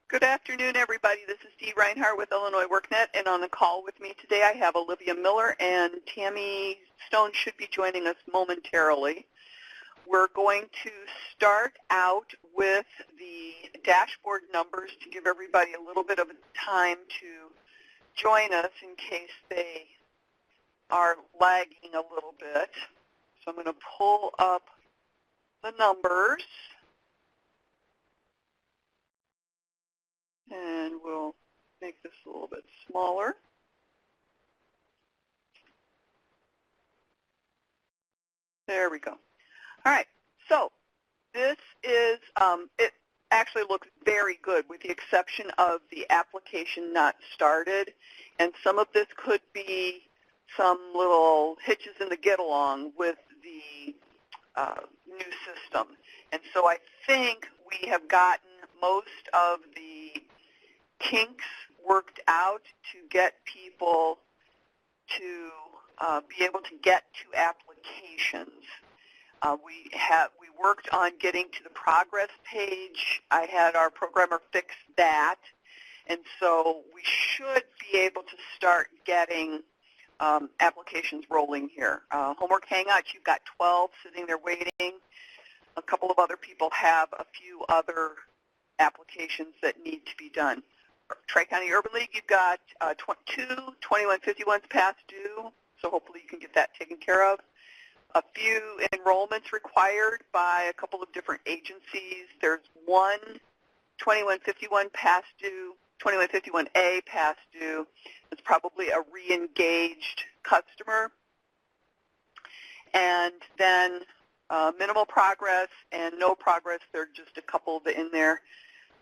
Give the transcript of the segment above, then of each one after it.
Good afternoon, everybody. This is Dee Reinhardt with Illinois WorkNet, and on the call with me today I have Olivia Miller, and Tammy Stone should be joining us momentarily. We're going to start out with the dashboard numbers to give everybody a little bit of time to join us in case they are lagging a little bit. So I'm going to pull up the numbers. And we'll make this a little bit smaller. There we go. All right, so this is, it actually looks very good with the exception of the application not started. And some of this could be some little hitches in the get-along with the new system. And so I think we have gotten most of the kinks worked out to get people to be able to get to applications. We worked on getting to the progress page. I had our programmer fix that, and so we should be able to start getting applications rolling here. Homework Hangouts, you've got 12 sitting there waiting. A couple of other people have a few other applications that need to be done. Tri-County Urban League, you've got 2 2151s past due, so hopefully you can get that taken care of. A few enrollments required by a couple of different agencies. There's one 2151 past due, 2151A past due. It's probably a re-engaged customer. And then minimal progress and no progress, there are just a couple in there.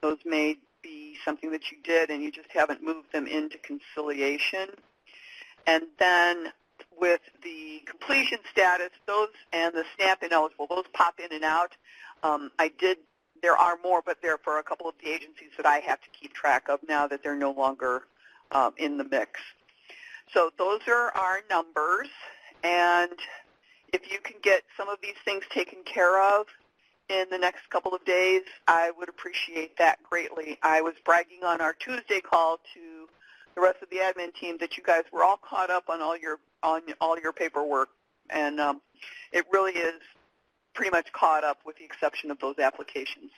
Those may be something that you did and you just haven't moved them into conciliation. And then with the completion status, those and the SNAP ineligible, those pop in and out. There are more, but they're for a couple of the agencies that I have to keep track of now that they're no longer in the mix. So those are our numbers, and if you can get some of these things taken care of in the next couple of days, I would appreciate that greatly. I was bragging on our Tuesday call to the rest of the admin team that you guys were all caught up on all your paperwork, and it really is pretty much caught up with the exception of those applications.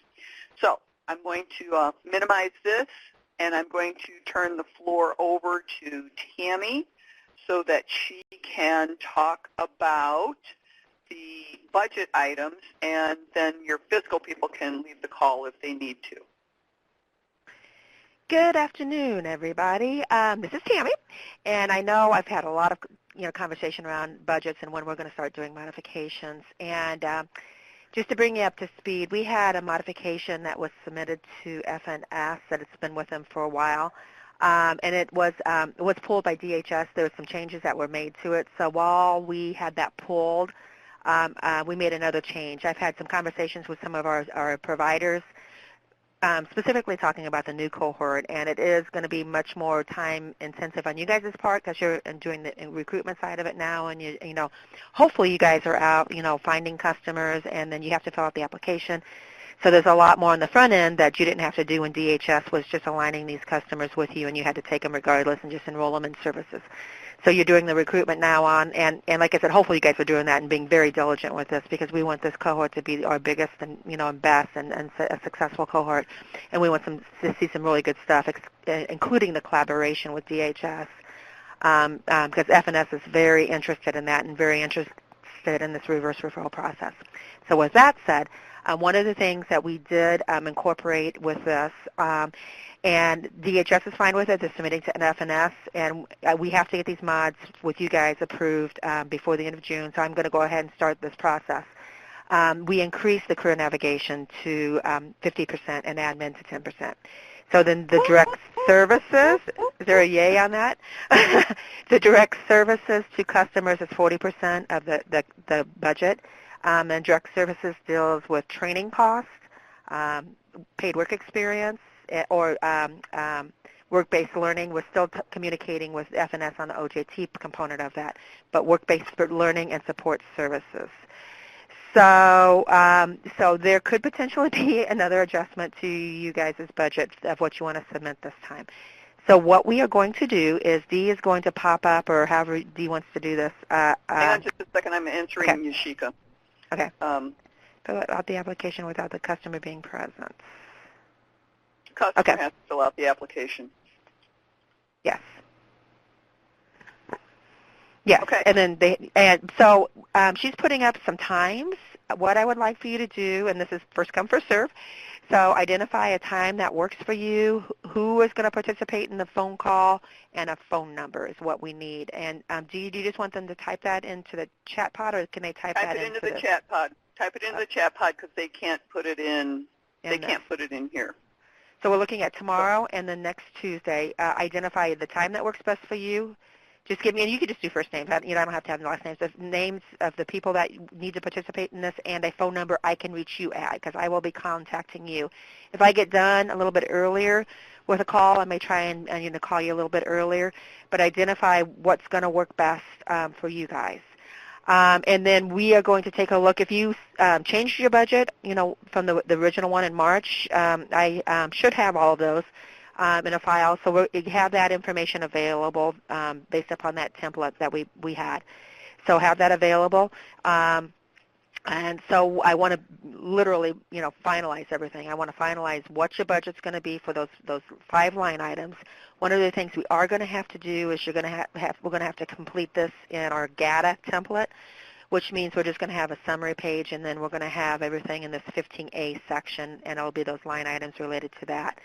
So I'm going to minimize this, and I'm going to turn the floor over to Tammy so that she can talk about the budget items, and then your fiscal people can leave the call if they need to. Good afternoon, everybody. This is Tammy, and I know I've had a lot of conversation around budgets and when we're going to start doing modifications. And just to bring you up to speed, we had a modification that was submitted to FNS that it's been with them for a while, and it was pulled by DHS. There were some changes that were made to it. So while we had that pulled, we made another change. I've had some conversations with some of our providers, specifically talking about the new cohort, and it is going to be much more time intensive on you guys' part because you're doing the recruitment side of it now, and you know, hopefully you guys are out, finding customers, and then you have to fill out the application. So there's a lot more on the front end that you didn't have to do when DHS was just aligning these customers with you, and you had to take them regardless and just enroll them in services. So you're doing the recruitment now on, and like I said, hopefully you guys are doing that and being very diligent with this because we want this cohort to be our biggest and and best and a successful cohort, and we want to see some really good stuff, including the collaboration with DHS, because FNS is very interested in that and very interested in this reverse referral process. So with that said, one of the things that we did incorporate with this, and DHS is fine with it, they're submitting to an FNS, and we have to get these mods with you guys approved before the end of June, so I'm going to go ahead and start this process. We increased the career navigation to 50% and admin to 10%. So then the direct services, is there a yay on that? The direct services to customers is 40% of the budget. And direct services deals with training costs, paid work experience, or work-based learning. We're still communicating with FNS on the OJT component of that, but work-based learning and support services. So there could potentially be another adjustment to you guys' budget of what you want to submit this time. So what we are going to do is Dee is going to pop up, or however Dee wants to do this. Hang on just a second. I'm answering Okay. Yashika. Okay. Fill out the application without the customer being present. The customer Okay. has to fill out the application. Yes. Yes. Okay. And so she's putting up some times. What I would like for you to do, and this is first come, first serve, so identify a time that works for you, who is going to participate in the phone call, and a phone number is what we need. And do you just want them to type that into the chat pod, or can they type that into the chat pod? Type it into the chat pod because they can't put it in. They can't put it in here. So we're looking at tomorrow and then next Tuesday. Identify the time that works best for you. Just give me, and you could just do first names. You don't have to have the last names. The names of the people that need to participate in this, and a phone number I can reach you at, because I will be contacting you. If I get done a little bit earlier with a call, I may try and call you a little bit earlier. But identify what's going to work best for you guys. And then we are going to take a look. If you changed your budget, from the original one in March, I should have all of those in a file. So we have that information available based upon that template that we had. So have that available. And so I want to literally, finalize everything. I want to finalize what your budget's going to be for those 5 line items. One of the things we are going to have to do is we're going to have to complete this in our GATA template, which means we're just going to have a summary page, and then we're going to have everything in this 15A section, and it'll be those line items related to that,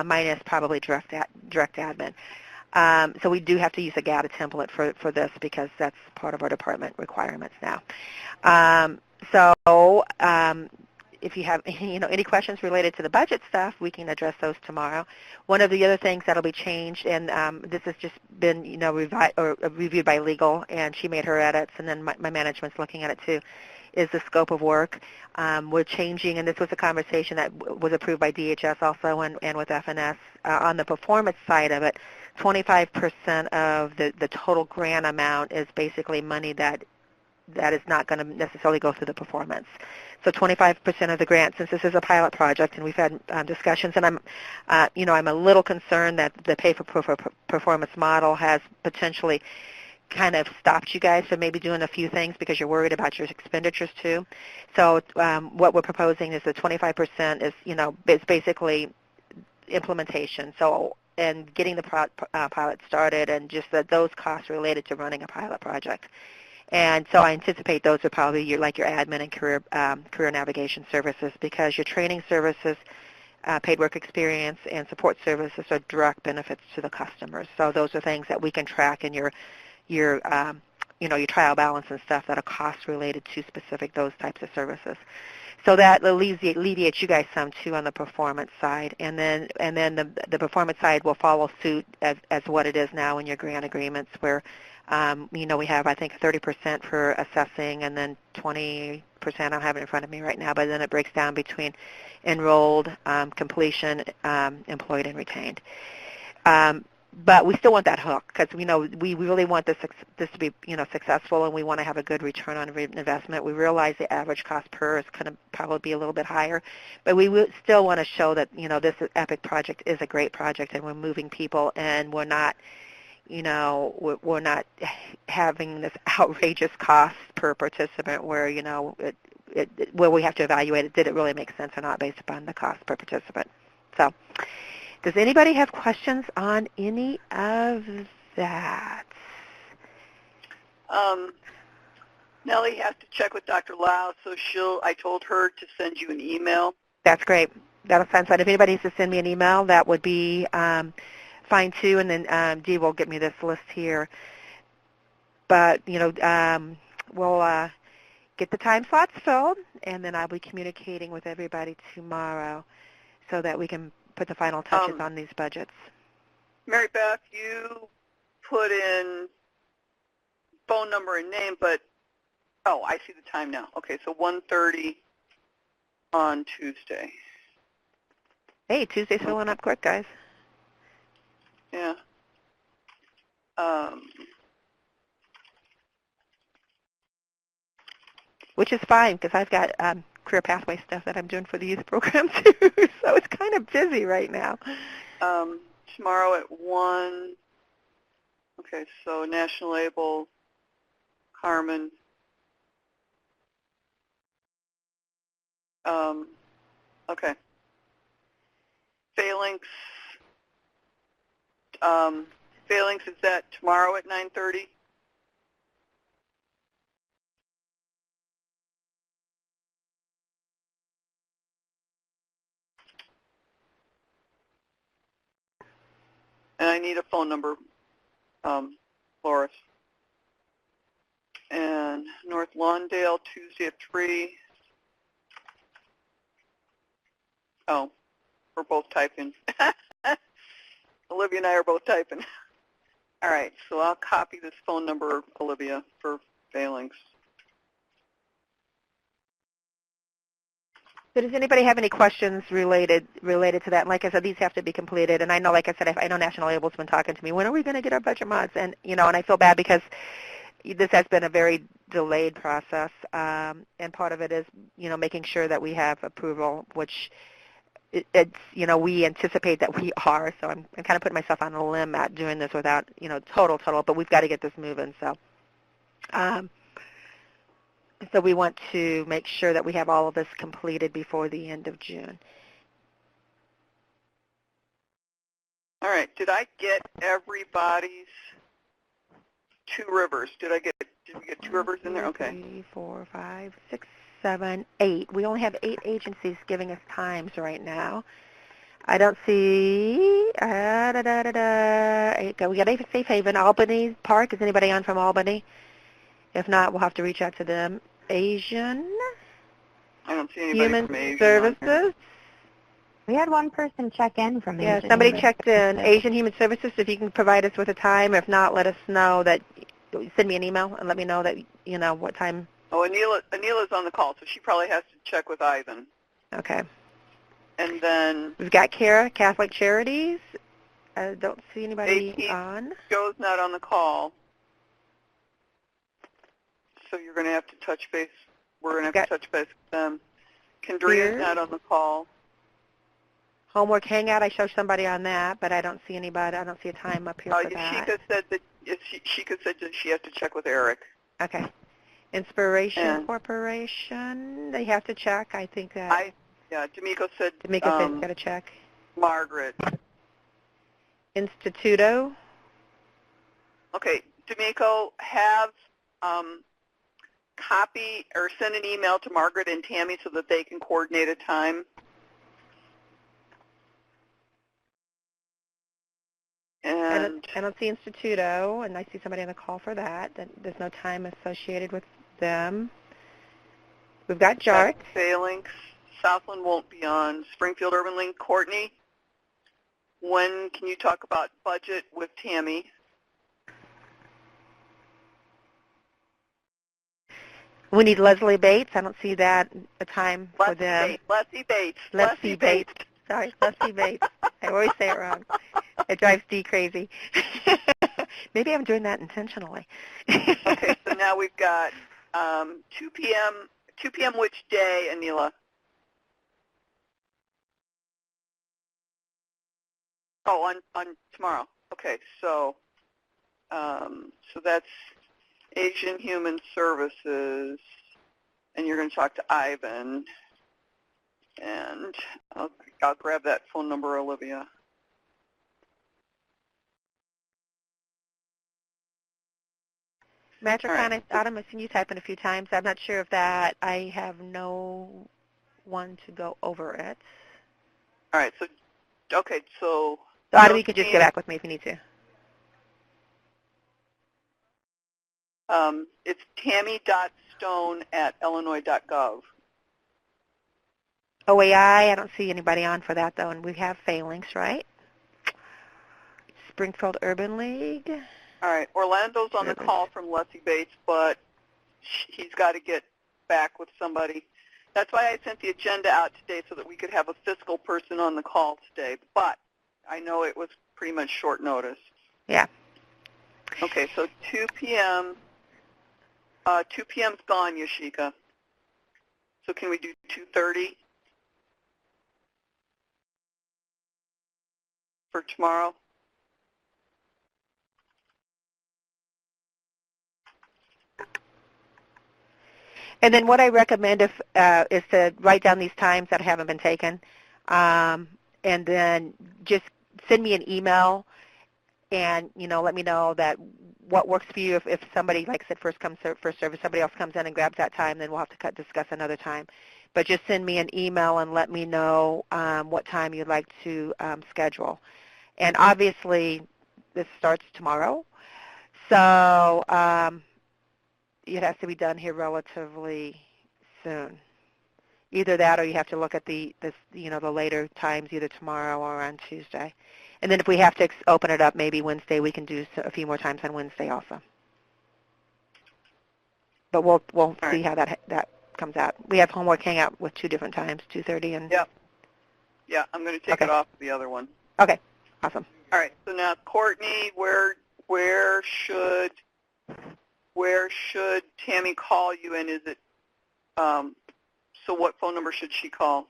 minus probably direct admin. So we do have to use a GATA template for this because that's part of our department requirements now. If you have any questions related to the budget stuff, we can address those tomorrow. One of the other things that'll be changed, and this has just been reviewed by legal, and she made her edits, and then my management's looking at it too, is the scope of work. We're changing, and this was a conversation that was approved by DHS also and with FNS. On the performance side of it, 25% of the total grant amount is basically money that is not going to necessarily go through the performance. So 25% of the grant, since this is a pilot project, and we've had discussions, and I'm a little concerned that the pay for performance model has potentially kind of stopped you guys from maybe doing a few things because you're worried about your expenditures too. So what we're proposing is that 25% is, it's basically implementation. So and getting the pilot started, and just those costs related to running a pilot project. And so I anticipate those are probably your admin and career navigation services, because your training services, paid work experience, and support services are direct benefits to the customers. So those are things that we can track in your trial balance and stuff that are costs related to specific those types of services. So that alleviates you guys some too on the performance side, and then the performance side will follow suit as what it is now in your grant agreements, where we have, I think, 30% for assessing, and then 20%, I don't have it in front of me right now, but then it breaks down between enrolled, completion, employed, and retained. But we still want that hook, because we really want this to be successful, and we want to have a good return on investment. We realize the average cost per is going to probably be a little bit higher, but we still want to show that this EPIC project is a great project, and we're moving people, and we're not we're not having this outrageous cost per participant where, where we have to evaluate it, did it really make sense or not based upon the cost per participant. So does anybody have questions on any of that? Nellie has to check with Dr. Lau, so I told her to send you an email. That's great. That'll sound fine. If anybody needs to send me an email, that would be fine too, and then Dee will get me this list here. But, we'll get the time slots filled, and then I'll be communicating with everybody tomorrow so that we can put the final touches on these budgets. Mary Beth, you put in phone number and name, but, I see the time now. Okay, so 1:30 on Tuesday. Hey, Tuesday's filling up quick, guys. Yeah. which is fine because I've got career pathway stuff that I'm doing for the youth program too. So it's kind of busy right now. Tomorrow at 1. Okay, so National Label, Carmen. Okay. Phalanx. Phalanx, is that tomorrow at 9:30? And I need a phone number, Loris. And North Lawndale, Tuesday at 3. Oh, we're both typing. Olivia and I are both typing. All right, so I'll copy this phone number, Olivia, for Phalanx. So does anybody have any questions related to that? And like I said, these have to be completed. And I know, like I said, I know National Label's been talking to me. When are we going to get our budget mods? And and I feel bad because this has been a very delayed process. And part of it is, making sure that we have approval, which it's we anticipate that we are. So I'm kind of putting myself on a limb at doing this without total. But we've got to get this moving. So. So we want to make sure that we have all of this completed before the end of June. All right. Did I get everybody's 2 rivers? Did we get 2 rivers in there? Okay. 3, 4, 5, 6, 7, 8. We only have 8 agencies giving us times right now. I don't see. We got Safe Haven, Albany Park. Is anybody on from Albany? If not, we'll have to reach out to them. Asian. I don't see anybody Human from Asian Services. We had one person check in from Asian. Yeah, somebody checked in. Asian Human Services, if you can provide us with a time. If not, let us know that, send me an email and let me know that, what time. Oh, Anila's on the call, so she probably has to check with Ivan. Okay. And then we've got Kara, Catholic Charities. I don't see anybody on. Joe's not on the call. So you're going to have to touch base. We're going to have to touch base with them. Kendria's not on the call. Homework Hangout, I show somebody on that, but I don't see anybody. I don't see a time up here for that. Sheikha said that she has to check with Eric. Okay. Inspiration Corporation, they have to check. I think that. D'Amico said. D'Amico said got to check. Margaret. Instituto. Okay, D'Amico, have copy or send an email to Margaret and Tammy so that they can coordinate a time. And I don't see Instituto, and I see somebody on the call for that. There's no time associated with them. We've got JARC. Phalanx. Southland won't be on. Springfield Urban Link. Courtney, when can you talk about budget with Tammy? We need Leslie Bates. I don't see that a time for them. Leslie Bates. Sorry, Leslie Bates. I always say it wrong. It drives Dee crazy. Maybe I'm doing that intentionally. Okay, so now we've got 2 p.m. 2 p.m. which day, Anila? Oh, on tomorrow. Okay, so that's Asian Human Services, and you're going to talk to Ivan, and I'll grab that phone number, Olivia. Metricon, Autumn, I've seen you type in a few times. I'm not sure if that, I have no one to go over it. All right, so, okay, so. Autumn, you could just get back with me if you need to. It's tammy.stone@illinois.gov. OAI, I don't see anybody on for that, though, and we have Phalanx, right? Springfield Urban League. All right, Orlando's on the call from Leslie Bates, but he's got to get back with somebody. That's why I sent the agenda out today so that we could have a fiscal person on the call today, but I know it was pretty much short notice. Yeah. Okay, so 2 p.m. 2 p.m.'s gone, Yoshika. So can we do 2:30 for tomorrow? And then what I recommend is to write down these times that haven't been taken, and then just send me an email and, let me know that what works for you. If somebody, like I said, first come, first serve, if somebody else comes in and grabs that time, then we'll have to discuss another time. But just send me an email and let me know what time you'd like to schedule. And obviously, this starts tomorrow, so it has to be done here relatively soon. Either that, or you have to look at the later times, either tomorrow or on Tuesday. And then if we have to open it up, maybe Wednesday, we can do a few more times on Wednesday also. But we'll see how that comes out. We have homework hangout with 2 different times, 2:30 and. Yep. Yeah, I'm going to take it off the other one. Okay. Awesome. All right. So now, Courtney, where should Tammy call you? And is it so? What phone number should she call?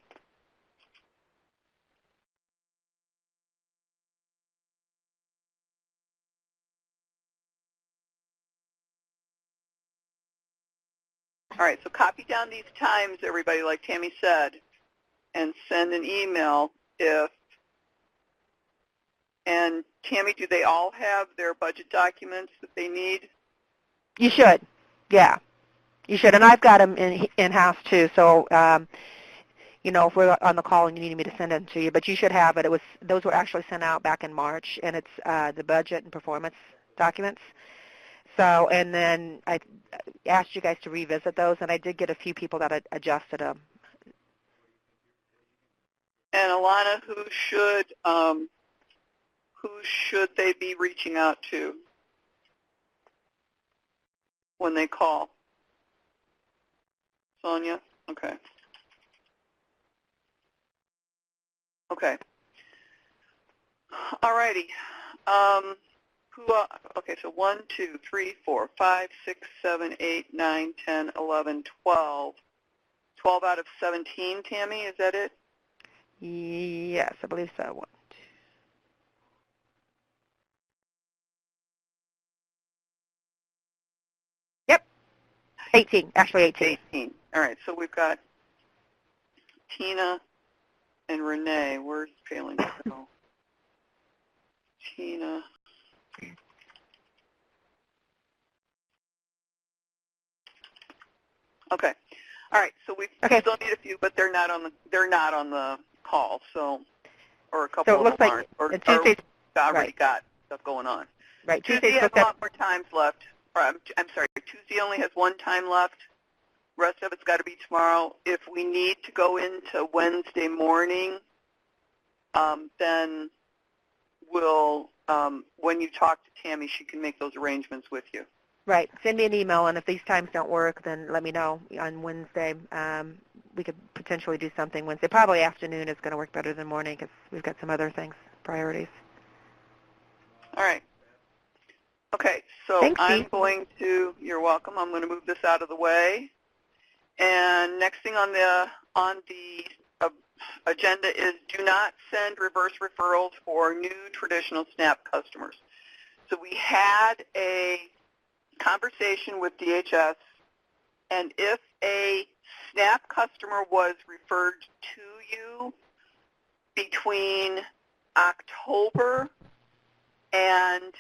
All right. So copy down these times, everybody, like Tammy said, and send an email if. And Tammy, do they all have their budget documents that they need? You should. Yeah. You should. And I've got them in-house too. So, if we're on the call and you need me to send them to you, but you should have it. Those were actually sent out back in March, and it's the budget and performance documents. So, and then I asked you guys to revisit those, and I did get a few people that adjusted them. And Alana, who should they be reaching out to when they call? Sonia? Okay. Okay. All righty. Okay, so 1, 2, 3, 4, 5, 6, 7, 8, 9, 10, 11, 12. 12 out of 17, Tammy, is that it? Yes, I believe so. 1, 2. Yep. 18, actually 18. 18. All right, so we've got Tina and Renee. Where's failing to go? Tina. Okay. All right. So we still need a few, but they're not on the call. So, or a couple so it looks of them like aren't. Or Tuesday's already got stuff going on. Right. Tuesday has a lot more times left. Or, I'm sorry. Tuesday only has 1 time left. Rest of it's got to be tomorrow. If we need to go into Wednesday morning, then we'll. When you talk to Tammy, she can make those arrangements with you. Right. Send me an email, and if these times don't work, then let me know on Wednesday. We could potentially do something Wednesday. Probably afternoon is going to work better than morning because we've got some other things, priorities. All right. Okay, so Thanks, you're welcome. I'm going to move this out of the way. And next thing on the agenda is do not send reverse referrals for new traditional SNAP customers. So we had a conversation with DHS, and if a SNAP customer was referred to you between October and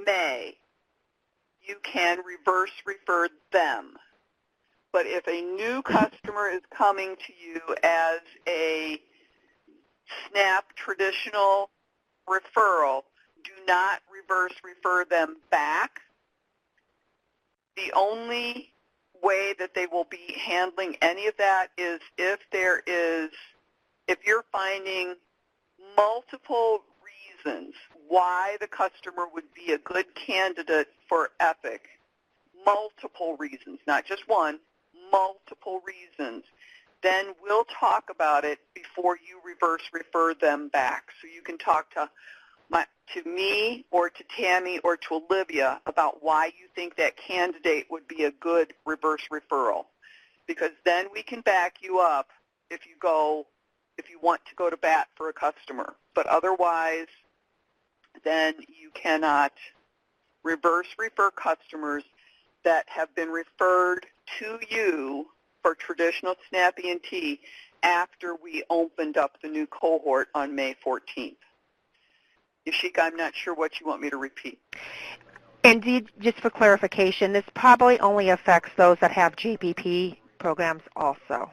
May, you can reverse refer them. But if a new customer is coming to you as a SNAP traditional referral, do not reverse refer them back. The only way that they will be handling any of that is if you're finding multiple reasons why the customer would be a good candidate for EPIC, multiple reasons, not just one, multiple reasons, then we'll talk about it before you reverse refer them back. So you can talk to me or to Tammy or to Olivia about why you think that candidate would be a good reverse referral. because then we can back you up if you want to go to bat for a customer. But otherwise, then you cannot reverse refer customers that have been referred to you for traditional SNAP ENT after we opened up the new cohort on May 14th. Yashika, I'm not sure what you want me to repeat. Indeed, just for clarification, this probably only affects those that have JPP programs also.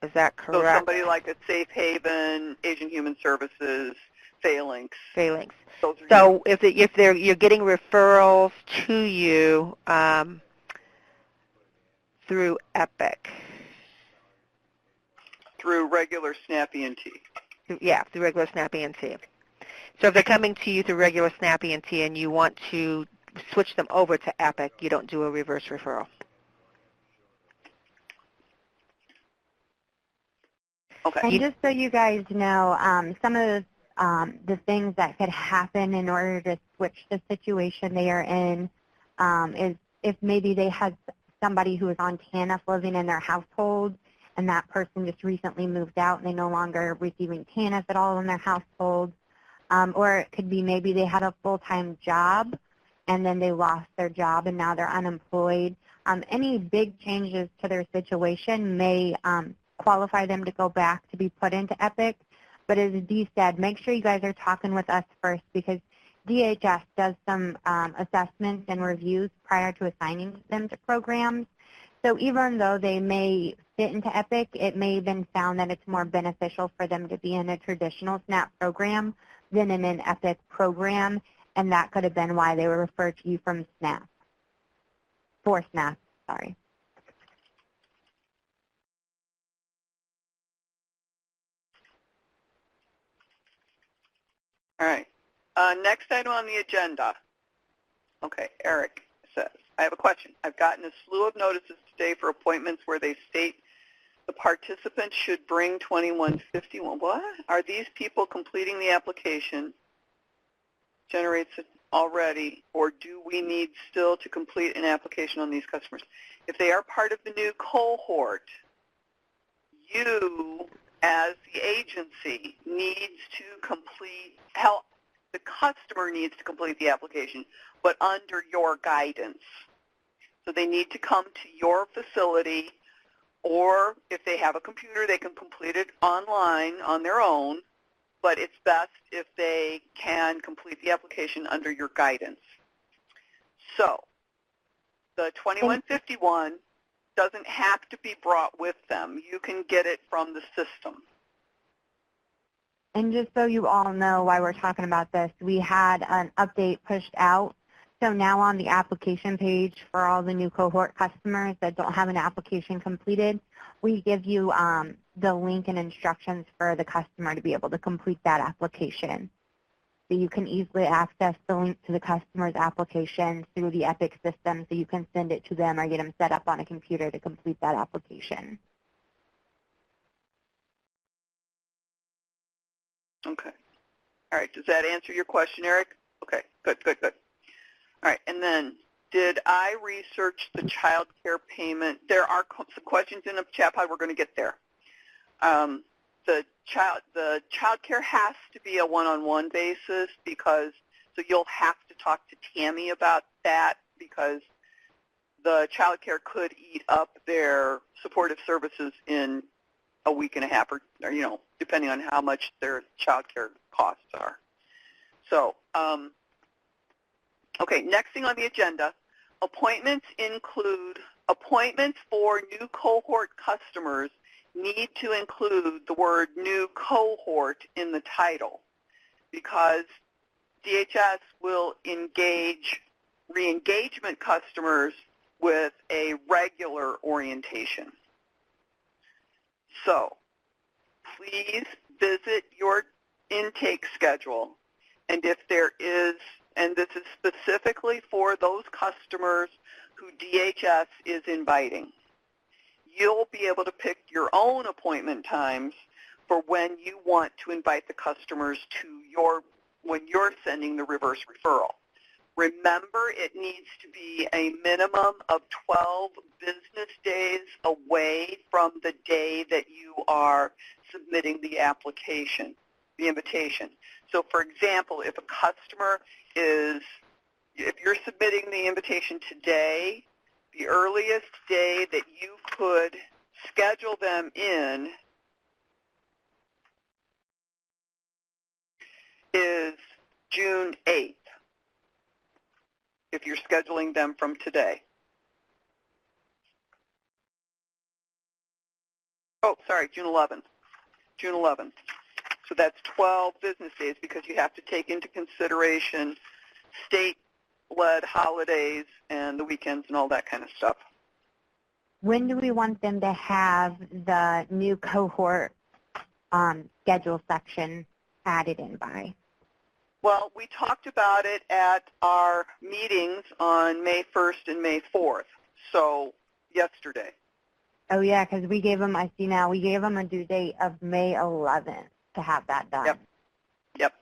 Is that correct? So somebody like a Safe Haven, Asian Human Services, Phalanx. Phalanx. So if you're getting referrals to you through Epic. Through regular SNAP ENT. Yeah, through regular SNAP ENT. So if they're coming to you through regular SNAP ENT and you want to switch them over to Epic, you don't do a reverse referral. Okay. And just so you guys know, some of the things that could happen in order to switch the situation they are in is if maybe they had somebody who was on TANF living in their household and that person just recently moved out and they no longer receiving TANF at all in their household. Or it could be maybe they had a full-time job and then they lost their job and now they're unemployed. Any big changes to their situation may qualify them to go back to be put into Epic. But as Dee said, make sure you guys are talking with us first because DHS does some assessments and reviews prior to assigning them to programs. So even though they may fit into Epic, it may have been found that it's more beneficial for them to be in a traditional SNAP program than in an Epic program, and that could have been why they were referred to you from SNAP. For SNAP, sorry. All right. Next item on the agenda. Okay, Eric says, I have a question. I've gotten a slew of notices today for appointments where they state the participants should bring 2151. What? Are these people completing the application? Generates it already, or do we need still to complete an application on these customers? If they are part of the new cohort, you, as the agency, needs to complete, the customer needs to complete the application, but under your guidance. So they need to come to your facility, or if they have a computer, they can complete it online on their own, but it's best if they can complete the application under your guidance. So the 2151 doesn't have to be brought with them. You can get it from the system. And just so you all know why we're talking about this, we had an update pushed out. So now on the application page for all the new cohort customers that don't have an application completed, we give you the link and instructions for the customer to be able to complete that application. So you can easily access the link to the customer's application through the Epic system so you can send it to them or get them set up on a computer to complete that application. Okay. All right. Does that answer your question, Eric? Okay. Good, good, good. All right. And then, did I research the child care payment? There are some questions in the chat pod. We're going to get there. The child care has to be a one-on-one basis because, so you'll have to talk to Tammy about that because the child care could eat up their supportive services in a week and a half or you know, depending on how much their child care costs are. So, okay, next thing on the agenda, appointments include appointments for new cohort customers need to include the word new cohort in the title because DHS will engage re-engagement customers with a regular orientation. So please visit your intake schedule, and if there is, and this is specifically for those customers who DHS is inviting, you'll be able to pick your own appointment times for when you want to invite the customers to when you're sending the reverse referral. Remember, it needs to be a minimum of 12 business days away from the day that you are submitting the application, the invitation. So, for example, if a customer is, if you're submitting the invitation today, the earliest day that you could schedule them in is June 8th, if you're scheduling them from today. Oh, sorry, June 11th. June 11th. So that's 12 business days because you have to take into consideration state-led holidays and the weekends and all that kind of stuff. When do we want them to have the new cohort schedule section added in by? Well, we talked about it at our meetings on May 1st and May 4th, so yesterday. Oh, yeah, because we gave them, I see now, we gave them a due date of May 11th to have that done. Yep.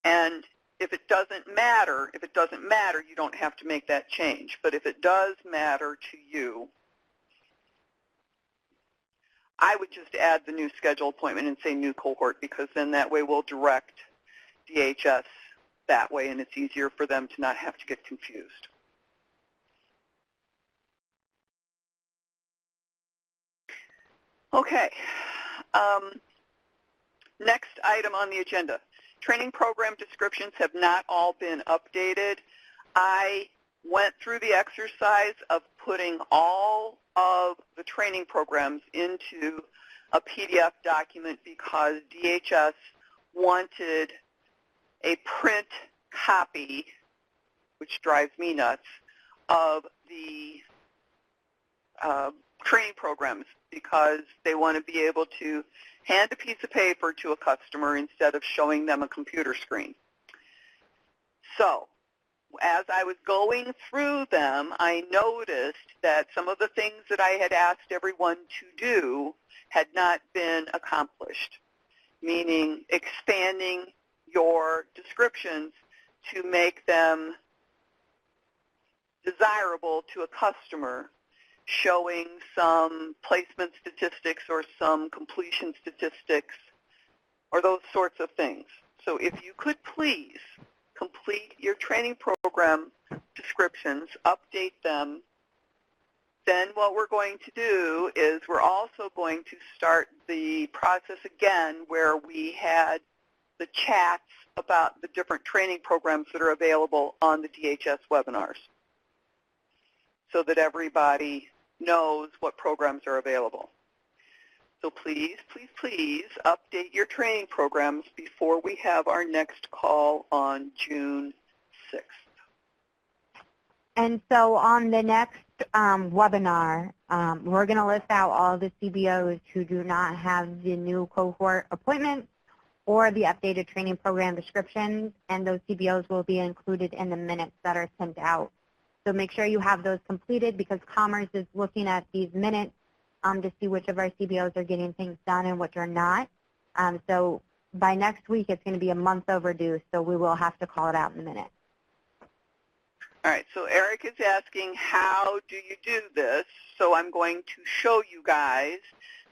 And if it doesn't matter, you don't have to make that change. But if it does matter to you, I would just add the new schedule appointment and say new cohort, because then that way we'll direct DHS that way, and it's easier for them to not have to get confused. Okay. Next item on the agenda. Training program descriptions have not all been updated. I went through the exercise of putting all of the training programs into a PDF document because DHS wanted a print copy, which drives me nuts, of the training programs because they want to be able to hand a piece of paper to a customer instead of showing them a computer screen. So, as I was going through them, I noticed that some of the things that I had asked everyone to do had not been accomplished, meaning expanding your descriptions to make them desirable to a customer, showing some placement statistics or some completion statistics or those sorts of things. So if you could please complete your training program descriptions, update them, then what we're going to do is we're also going to start the process again where we had the chats about the different training programs that are available on the DHS webinars so that everybody knows what programs are available. So please, please, please update your training programs before we have our next call on June 6th. And so on the next webinar, we're going to list out all the CBOs who do not have the new cohort appointments or the updated training program descriptions, and those CBOs will be included in the minutes that are sent out. So make sure you have those completed because Commerce is looking at these minutes to see which of our CBOs are getting things done and which are not. So by next week, it's going to be a month overdue, so we will have to call it out in the minutes. All right, so Eric is asking, how do you do this? So I'm going to show you guys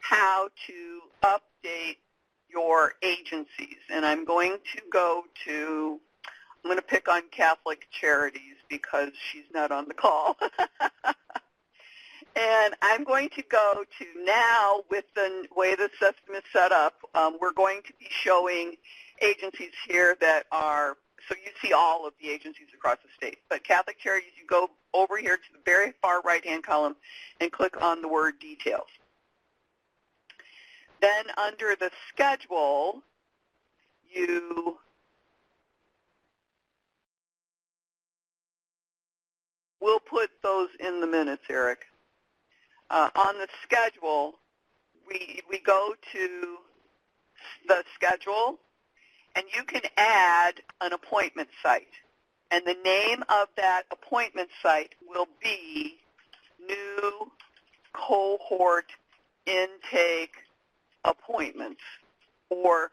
how to update your agencies. And I'm going to go to, I'm going to pick on Catholic Charities because she's not on the call. And I'm going to go to now, with the way the system is set up, we're going to be showing agencies here that are, so you see all of the agencies across the state. But Catholic Charities, you go over here to the very far right-hand column and click on the word details. Then under the schedule, we'll put those in the minutes, Eric. On the schedule, we go to the schedule, and you can add an appointment site. And the name of that appointment site will be New Cohort Intake Appointments, or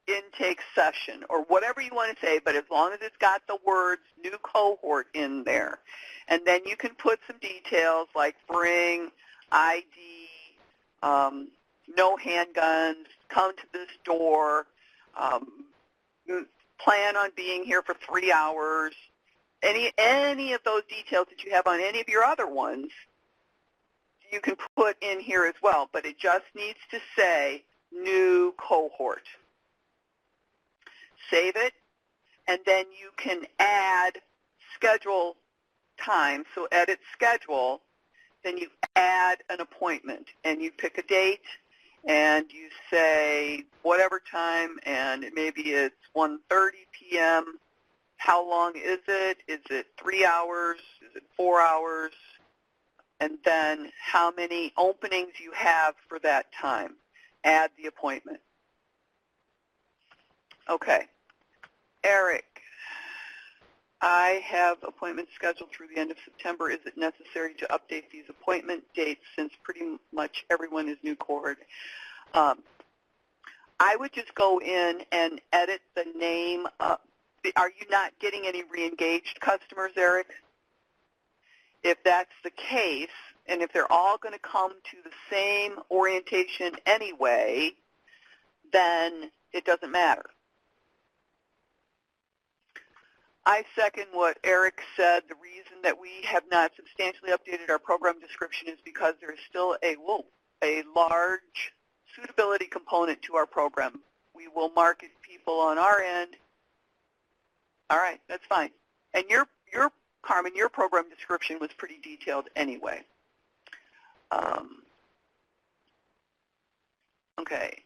intake session or whatever you want to say, but as long as it's got the words new cohort in there. And then you can put some details like bring ID, no handguns, come to this door, plan on being here for 3 hours. Any of those details that you have on any of your other ones, you can put in here as well, but it just needs to say new cohort. Save it, and then you can add schedule time, so edit schedule, then you add an appointment, and you pick a date, and you say whatever time, and maybe it's 1:30 p.m., how long is it? Is it 3 hours? Is it 4 hours? And then how many openings you have for that time. Add the appointment. Okay. Eric, I have appointments scheduled through the end of September. Is it necessary to update these appointment dates since pretty much everyone is new cohort? I would just go in and edit the name. Are you not getting any re-engaged customers, Eric? If that's the case, and if they're all going to come to the same orientation anyway, then it doesn't matter. I second what Eric said. The reason that we have not substantially updated our program description is because there is still a large suitability component to our program. We will market people on our end. All right, that's fine. And Carmen, your program description was pretty detailed anyway. Okay.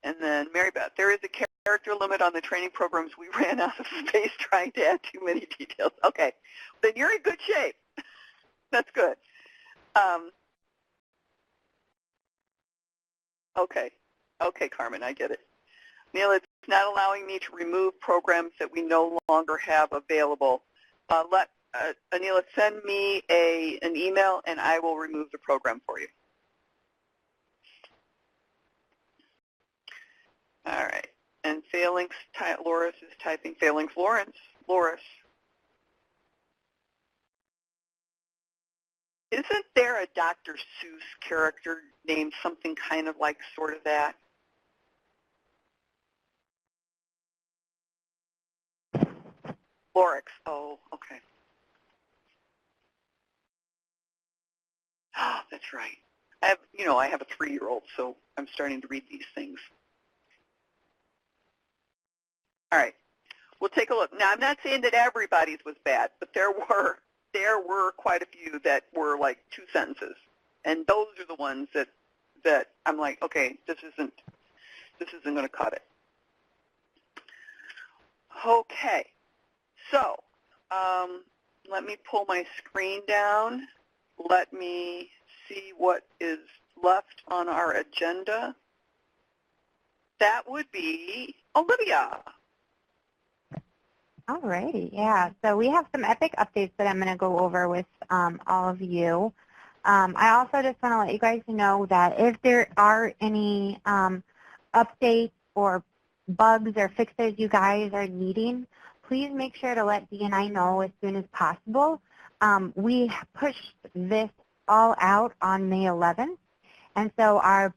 And then Mary Beth, there is a character limit on the training programs. We ran out of space trying to add too many details. Okay. Then you're in good shape. That's good. Okay. Okay, Carmen, I get it. Neil, it's not allowing me to remove programs that we no longer have available. Anila, send me an email, and I will remove the program for you. All right. And Phalanx, Loris is typing Phalanx Loris. Isn't there a Dr. Seuss character named something kind of like sort of that? Lorix. Oh, okay. Oh, that's right. I have a 3-year-old, so I'm starting to read these things. All right. We'll take a look. Now, I'm not saying that everybody's was bad, but there were quite a few that were like 2 sentences, and those are the ones that I'm like, okay, this isn't going to cut it. Okay. So let me pull my screen down. Let me see what is left on our agenda. That would be Olivia. All righty, yeah. So we have some EPIC updates that I'm going to go over with all of you. I also just want to let you guys know that if there are any updates or bugs or fixes you guys are needing, please make sure to let Dee and I know as soon as possible. We pushed this all out on May 11th, and so or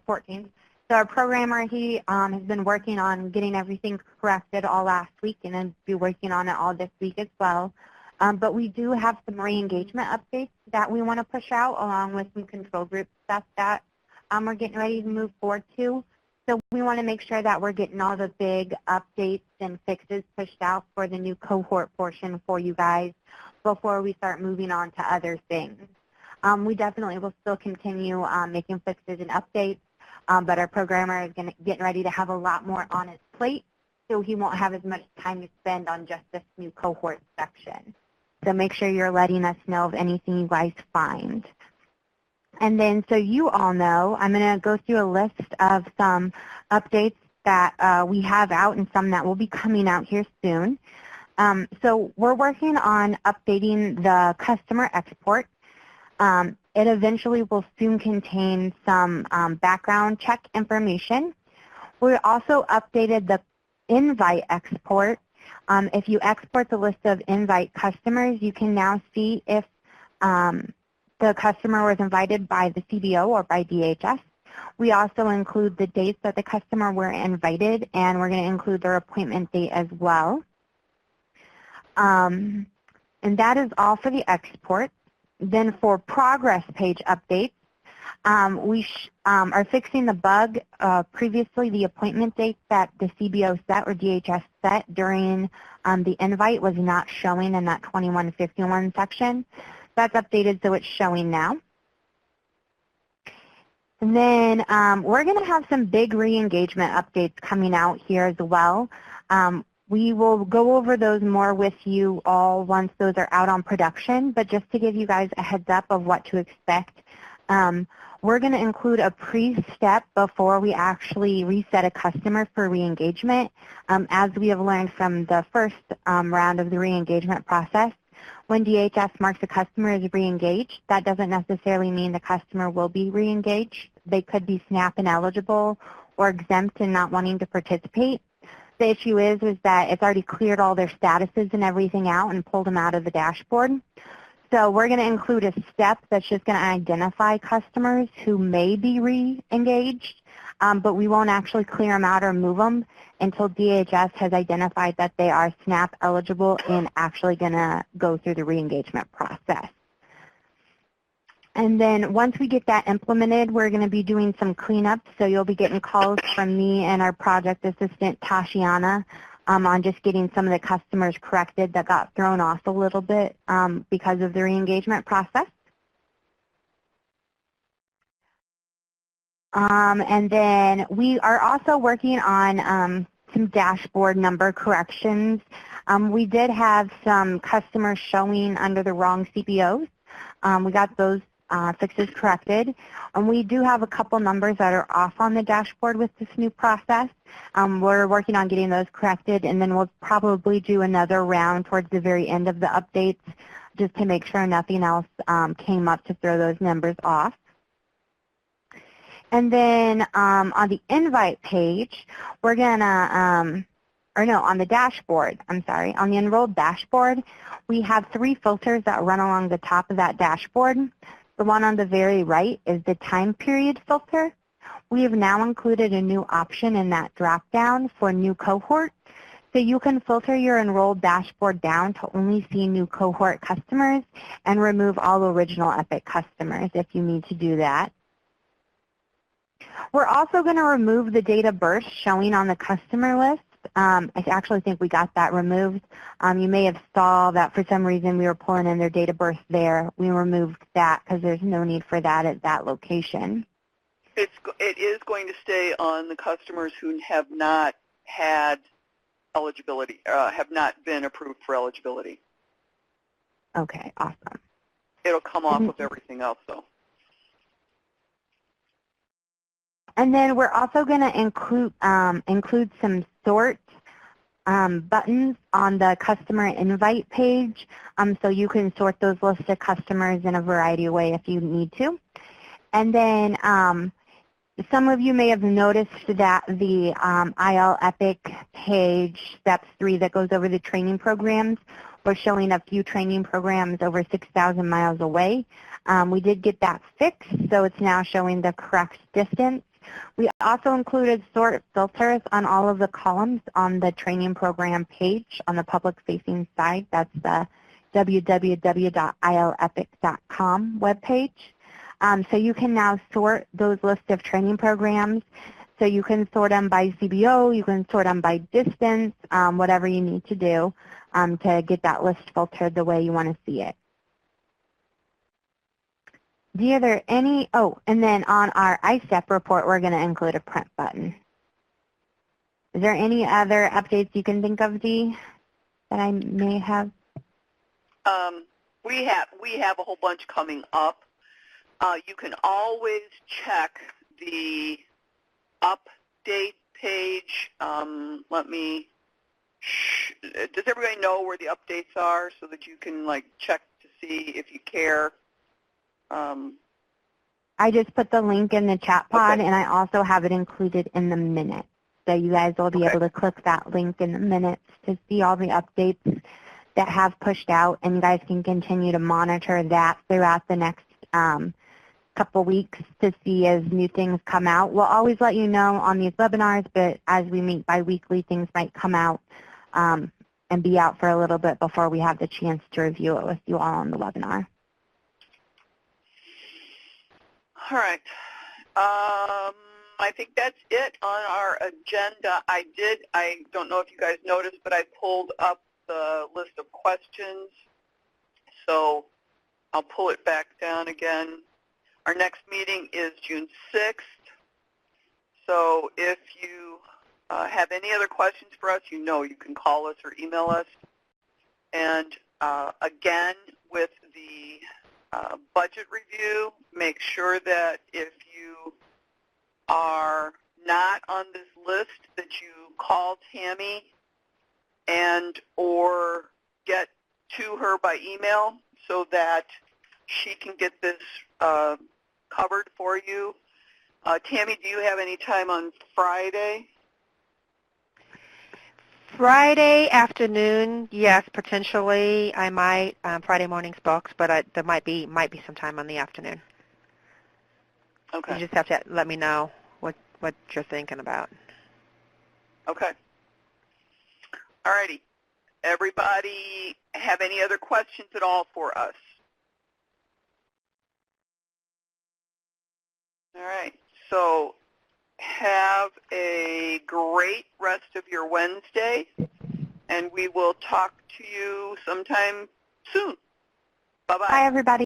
14th. So our programmer, he has been working on getting everything corrected all last week and then be working on it all this week as well. But we do have some re-engagement updates that we want to push out along with some control group stuff that we're getting ready to move forward to. So we want to make sure that we're getting all the big updates and fixes pushed out for the new cohort portion for you guys before we start moving on to other things. We definitely will still continue making fixes and updates, but our programmer is getting ready to have a lot more on his plate, so he won't have as much time to spend on just this new cohort section. So make sure you're letting us know of anything you guys find. And then so you all know, I'm going to go through a list of some updates that we have out and some that will be coming out here soon. So we're working on updating the customer export. It eventually will soon contain some background check information. We also updated the invite export. If you export the list of invite customers, you can now see if the customer was invited by the CBO or by DHS. We also include the dates that the customer were invited, and we're going to include their appointment date as well. And that is all for the export. Then for progress page updates, we are fixing the bug. Previously, the appointment date that the CBO set or DHS set during the invite was not showing in that 2151 section. That's updated, so it's showing now. And then we're going to have some big re-engagement updates coming out here as well. We will go over those more with you all once those are out on production, but just to give you guys a heads up of what to expect, we're going to include a pre-step before we actually reset a customer for re-engagement. As we have learned from the first round of the re-engagement process, when DHS marks a customer as re-engaged, that doesn't necessarily mean the customer will be re-engaged. They could be SNAP ineligible or exempt and not wanting to participate. The issue is that it's already cleared all their statuses and everything out and pulled them out of the dashboard. So we're going to include a step that's just going to identify customers who may be re-engaged, but we won't actually clear them out or move them until DHS has identified that they are SNAP eligible and actually going to go through the re-engagement process. And then once we get that implemented, we're going to be doing some cleanup. So you'll be getting calls from me and our project assistant, Tashiana, on just getting some of the customers corrected that got thrown off a little bit because of the re-engagement process. And then we are also working on some dashboard number corrections. We did have some customers showing under the wrong CBOs. We got those fixes corrected. And we do have a couple numbers that are off on the dashboard with this new process. We're working on getting those corrected, and then we'll probably do another round towards the very end of the updates just to make sure nothing else came up to throw those numbers off. And then on the invite page, we're going to, on the dashboard, on the enrolled dashboard, we have 3 filters that run along the top of that dashboard. The one on the very right is the time period filter. We have now included a new option in that drop-down for new cohort. So you can filter your enrolled dashboard down to only see new cohort customers and remove all original Epic customers if you need to do that. We're also going to remove the date of birth showing on the customer list. I actually think we got that removed. You may have saw that for some reason we were pulling in their date of birth there. We removed that because there's no need for that at that location. It is going to stay on the customers who have not had eligibility, have not been approved for eligibility. Okay, awesome. It'll come off with everything else, though. And then we're also going to include some sort buttons on the customer invite page, so you can sort those lists of customers in a variety of ways if you need to. And then some of you may have noticed that the IL Epic page, Steps 3, that goes over the training programs, we're showing a few training programs over 6,000 miles away. We did get that fixed, so it's now showing the correct distance. We also included sort filters on all of the columns on the training program page on the public-facing side. That's the www.ilepic.com webpage. So you can now sort those lists of training programs. So you can sort them by CBO, you can sort them by distance, whatever you need to do to get that list filtered the way you want to see it. Are there any, and then on our ISTEP report, we're going to include a print button. Is there any other updates you can think of, Dee, that I may have? We have a whole bunch coming up. You can always check the update page. Does everybody know where the updates are so that you can check to see if you care? I just put the link in the chat pod, okay. And I also have it included in the minute. So you guys will be Okay. able to click that link in the minutes to see all the updates that have pushed out, and you guys can continue to monitor that throughout the next couple weeks to see as new things come out. We'll always let you know on these webinars, but as we meet bi-weekly, things might come out and be out for a little bit before we have the chance to review it with you all on the webinar. All right. I think that's it on our agenda. I don't know if you guys noticed, but I pulled up the list of questions. So I'll pull it back down again. Our next meeting is June 6th. So if you have any other questions for us, you know you can call us or email us. And again, with the budget review, make sure that if you are not on this list that you call Tammy and or get to her by email so that she can get this covered for you. Tammy, do you have any time on Friday? Friday afternoon, yes, potentially. I might. Friday morning's booked, but there might be some time on the afternoon. Okay. You just have to let me know what you're thinking about. Okay. All righty. Everybody have any other questions at all for us? All right. So have a great rest of your Wednesday, and we will talk to you sometime soon. Bye-bye. Bye, everybody.